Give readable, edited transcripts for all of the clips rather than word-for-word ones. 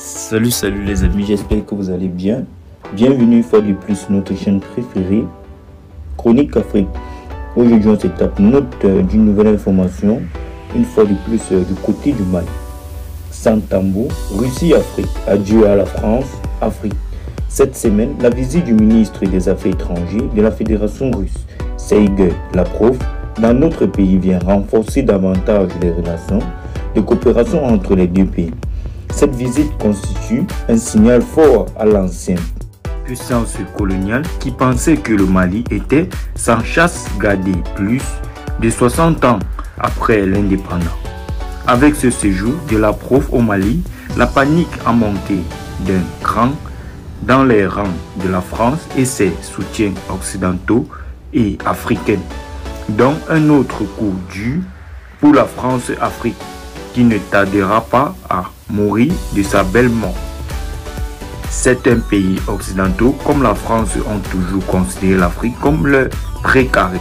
Salut les amis, j'espère que vous allez bien. Bienvenue une fois de plus sur notre chaîne préférée, Chronique Afrique. Aujourd'hui on se tape note d'une nouvelle information, une fois de plus du côté du Mali. Sans tambour, Russie-Afrique, adieu à la France, Afrique. Cette semaine, la visite du ministre des Affaires étrangères de la Fédération russe, Sergueï Lavrov, dans notre pays vient renforcer davantage les relations de coopération entre les deux pays. Cette visite constitue un signal fort à l'ancienne puissance coloniale qui pensait que le Mali était sans chasse gardée plus de 60 ans après l'indépendance. Avec ce séjour de Lavrov au Mali, la panique a monté d'un cran dans les rangs de la France et ses soutiens occidentaux et africains, dont un autre coup dur pour la France-Afrique qui ne tardera pas à mourir de sa belle mort. Certains pays occidentaux comme la France ont toujours considéré l'Afrique comme leur précaré.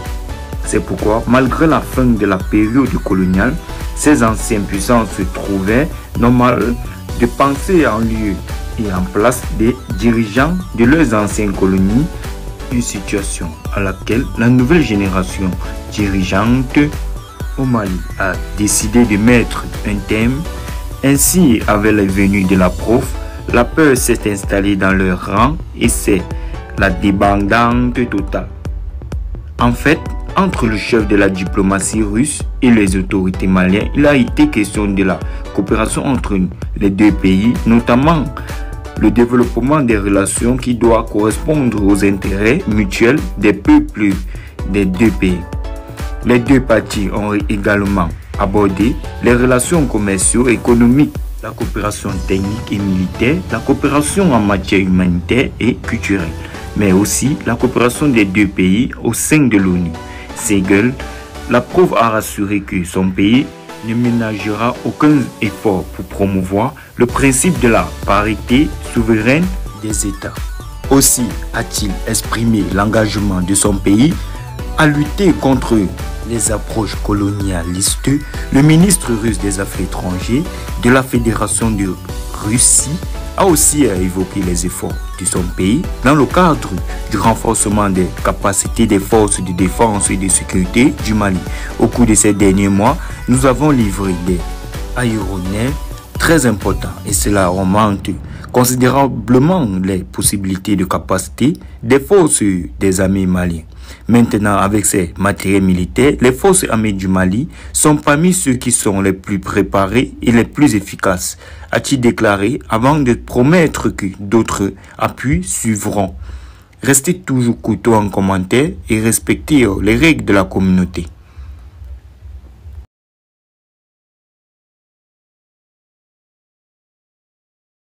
C'est pourquoi, malgré la fin de la période coloniale, ces anciennes puissances se trouvaient normal de penser en lieu et en place des dirigeants de leurs anciennes colonies, une situation à laquelle la nouvelle génération dirigeante au Mali a décidé de mettre un terme. Ainsi, avec la venue de Lavrov, la peur s'est installée dans leur rang et c'est la débandade totale. En fait, entre le chef de la diplomatie russe et les autorités maliennes, il a été question de la coopération entre les deux pays, notamment le développement des relations qui doit correspondre aux intérêts mutuels des peuples des deux pays. Les deux parties ont également abordé les relations commerciales et économiques, la coopération technique et militaire, la coopération en matière humanitaire et culturelle, mais aussi la coopération des deux pays au sein de l'ONU. Sergueï Lavrov a rassuré que son pays ne ménagera aucun effort pour promouvoir le principe de la parité souveraine des États. Aussi a-t-il exprimé l'engagement de son pays à lutter contre les approches colonialistes. Le ministre russe des Affaires étrangères de la Fédération de Russie a aussi évoqué les efforts de son pays dans le cadre du renforcement des capacités des forces de défense et de sécurité du Mali. Au cours de ces derniers mois, nous avons livré des aéronefs très importants et cela augmente considérablement les possibilités de capacité des forces des armées maliennes. Maintenant, avec ces matériels militaires, les forces armées du Mali sont parmi ceux qui sont les plus préparés et les plus efficaces, a-t-il déclaré avant de promettre que d'autres appuis suivront. Restez toujours courtois en commentaire et respectez les règles de la communauté.